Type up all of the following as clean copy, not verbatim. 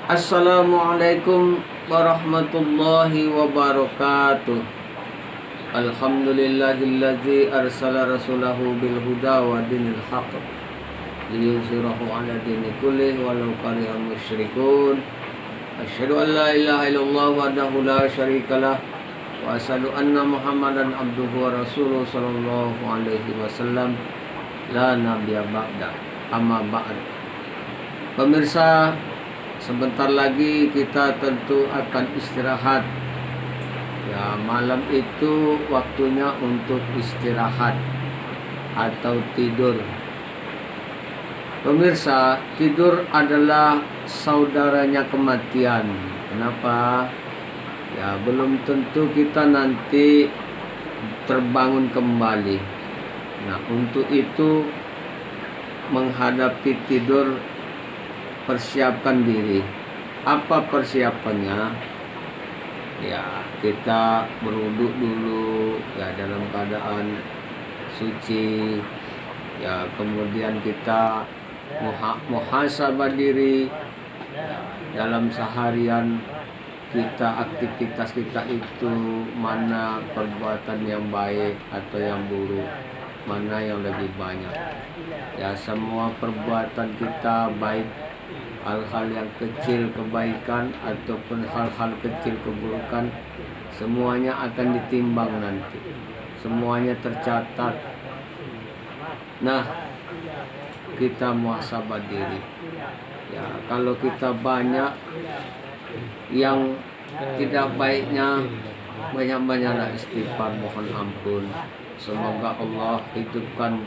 Assalamualaikum warahmatullahi wabarakatuh. Alhamdulillahillazi arsala rasulahu bil huda wa dinil haqq liyuzhirahu ala dini kullih walau karihal musyrikun. Asyhadu an la ilaha illallah wahdahu la syarikalah wa asyhadu anna Muhammadan abduhu wa rasuluhu sallallahu alaihi wasallam la nabiyya ba'da. Amma ba'd. Pemirsa, sebentar lagi kita tentu akan istirahat. Ya, malam itu waktunya untuk istirahat atau tidur. Pemirsa, tidur adalah saudaranya kematian. Kenapa? Ya, belum tentu kita nanti terbangun kembali. Nah, untuk itu menghadapi tidur, persiapkan diri. Apa persiapannya? Ya, kita berwudu dulu ya dalam keadaan suci. Ya, kemudian kita muhasabah diri ya, dalam seharian kita, aktivitas kita itu mana perbuatan yang baik atau yang buruk, mana yang lebih banyak. Ya, semua perbuatan kita, baik hal-hal yang kecil kebaikan ataupun hal-hal kecil keburukan, semuanya akan ditimbang nanti, semuanya tercatat. Nah, kita muhasabah diri. Ya, kalau kita banyak yang tidak baiknya, banyak-banyaklah istighfar, mohon ampun. Semoga Allah hidupkan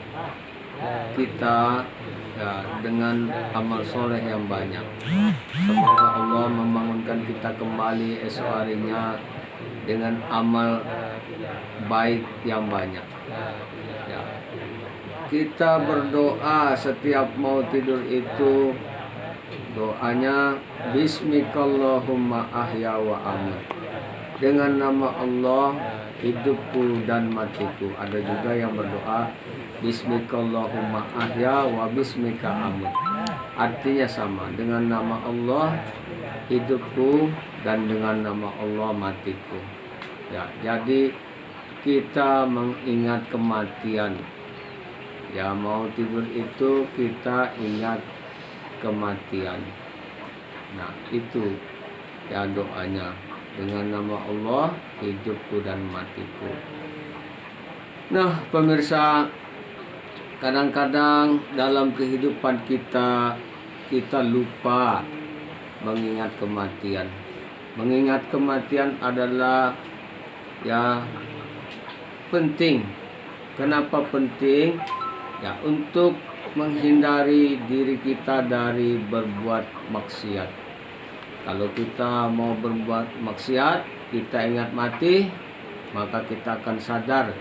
kita ya, dengan amal soleh yang banyak. Semoga Allah membangunkan kita kembali esok harinya dengan amal baik yang banyak. Ya. Kita berdoa setiap mau tidur itu, doanya Bismikallahumma ahya wa amat. Dengan nama Allah hidupku dan matiku. Ada juga yang berdoa Bismikallahumma ahya wa bismika amut. Artinya sama, dengan nama Allah hidupku dan dengan nama Allah matiku. Ya, jadi kita mengingat kematian. Ya, mau tidur itu kita ingat kematian. Nah, itu ya doanya, dengan nama Allah hidupku dan matiku. Nah, pemirsa, kadang-kadang dalam kehidupan kita lupa mengingat kematian. Mengingat kematian adalah ya penting. Kenapa penting? Ya, untuk menghindari diri kita dari berbuat maksiat. Kalau kita mau berbuat maksiat, kita ingat mati, maka kita akan sadar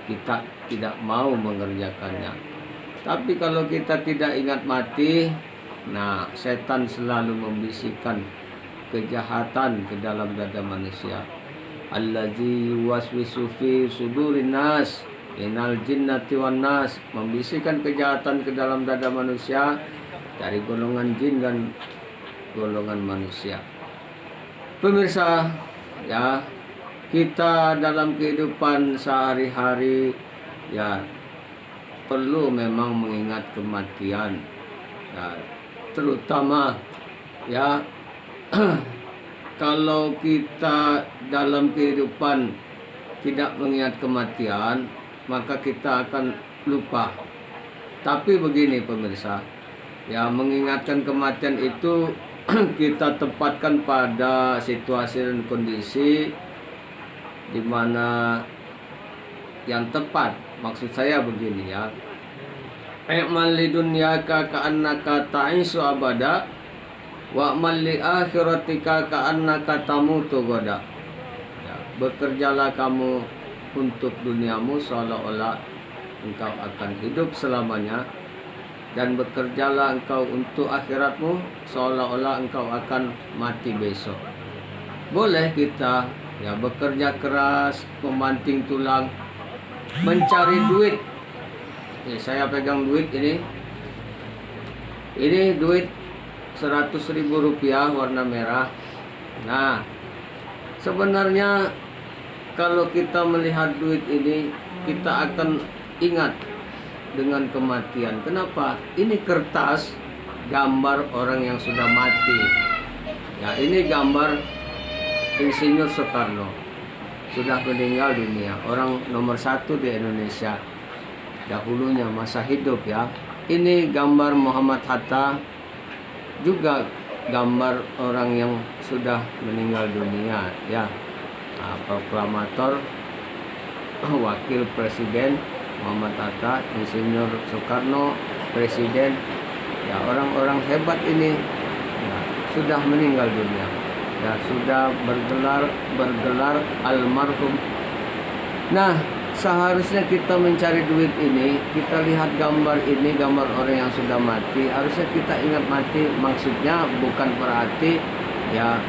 kita tidak mau mengerjakannya. Tapi kalau kita tidak ingat mati, nah, setan selalu membisikkan kejahatan ke dalam dada manusia. Allazi yuwaswisu fi sudurin nas minal jinnati wan nas, membisikkan kejahatan ke dalam dada manusia dari golongan jin dan golongan manusia. Pemirsa, ya, kita dalam kehidupan sehari-hari ya perlu memang mengingat kematian. Ya, terutama ya kalau kita dalam kehidupan tidak mengingat kematian, maka kita akan lupa. Tapi begini pemirsa, ya, mengingatkan kematian itu kita tempatkan pada situasi dan kondisi di mana yang tepat. Maksud saya begini ya, i'mal lidunyaka ka'annaka ta'isu abada wa amal li akhiratika ka'annaka tamutu goda. Ya, bekerjalah kamu untuk duniamu seolah-olah engkau akan hidup selamanya, dan bekerjalah engkau untuk akhiratmu seolah-olah engkau akan mati besok. Boleh kita ya bekerja keras, membanting tulang, mencari duit. Saya pegang duit ini duit Rp100.000 warna merah. Nah, sebenarnya kalau kita melihat duit ini, kita akan ingat dengan kematian. Kenapa? Ini kertas gambar orang yang sudah mati. Ya, ini gambar Insinyur Soekarno, sudah meninggal dunia, orang nomor 1 di Indonesia dahulunya masa hidup ya. Ini gambar Muhammad Hatta, juga gambar orang yang sudah meninggal dunia ya. Nah, proklamator wakil presiden Muhammad Hatta, Insinyur Soekarno presiden ya, orang-orang hebat ini ya, sudah meninggal dunia ya, sudah bergelar almarhum. Nah, seharusnya kita mencari duit ini, kita lihat gambar ini, gambar orang yang sudah mati, harusnya kita ingat mati. Maksudnya bukan berarti ya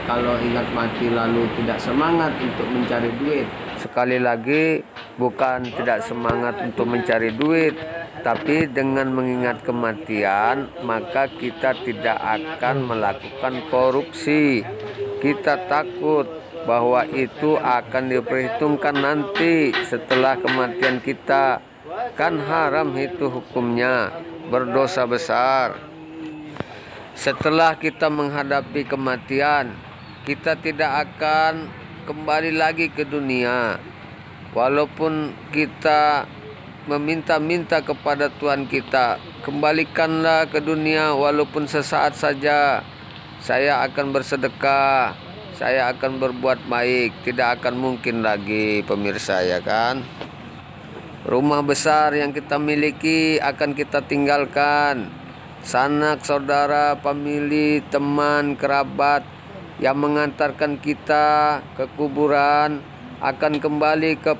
kalau ingat mati lalu tidak semangat untuk mencari duit. Sekali lagi, bukan tidak semangat untuk mencari duit, tapi dengan mengingat kematian, maka kita tidak akan melakukan korupsi. Kita takut bahwa itu akan diperhitungkan nanti setelah kematian kita. Kan haram itu hukumnya, berdosa besar. Setelah kita menghadapi kematian, kita tidak akan kembali lagi ke dunia. Walaupun kita meminta-minta kepada Tuhan kita, kembalikanlah ke dunia walaupun sesaat saja. Saya akan bersedekah, saya akan berbuat baik. Tidak akan mungkin lagi, pemirsa ya kan. Rumah besar yang kita miliki akan kita tinggalkan. Sanak saudara, famili, teman, kerabat yang mengantarkan kita ke kuburan akan kembali ke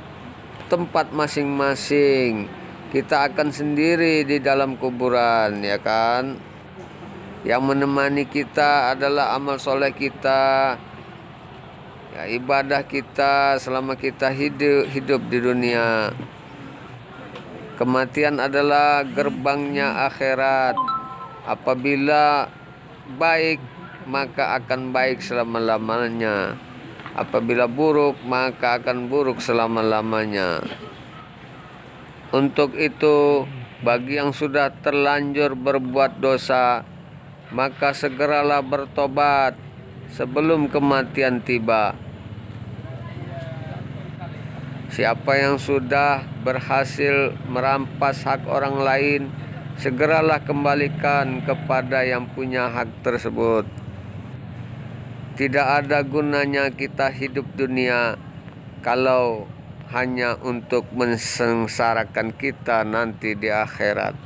tempat masing-masing. Kita akan sendiri di dalam kuburan ya kan. Yang menemani kita adalah amal soleh kita ya, ibadah kita selama kita hidup di dunia. Kematian adalah gerbangnya akhirat. Apabila baik, maka akan baik selama-lamanya. Apabila buruk, maka akan buruk selama-lamanya. Untuk itu, bagi yang sudah terlanjur berbuat dosa, maka segeralah bertobat sebelum kematian tiba. Siapa yang sudah berhasil merampas hak orang lain, segeralah kembalikan kepada yang punya hak tersebut. Tidak ada gunanya kita hidup dunia kalau hanya untuk mensengsarakan kita nanti di akhirat.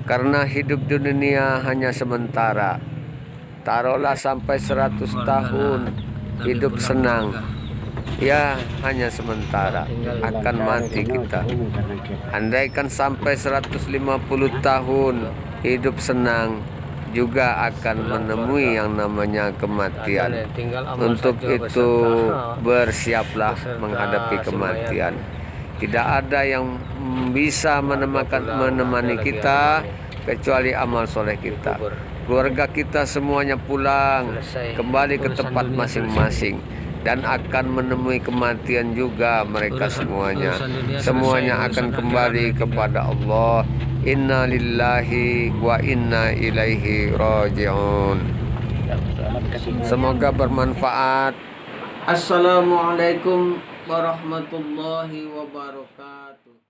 Karena hidup di dunia hanya sementara. Taruhlah sampai 100 tahun hidup senang, ya hanya sementara, akan mati kita. Andaikan sampai 150 tahun hidup senang, juga akan menemui yang namanya kematian. Untuk itu bersiaplah menghadapi kematian. Tidak ada yang bisa menemani kita kecuali amal soleh kita. Keluarga kita semuanya pulang kembali ke tempat masing-masing dan akan menemui kematian juga mereka semuanya. Semuanya akan kembali kepada Allah. Inna lillahi wa inna ilaihi raji'un. Semoga bermanfaat. Assalamualaikum warahmatullahi wabarakatuh.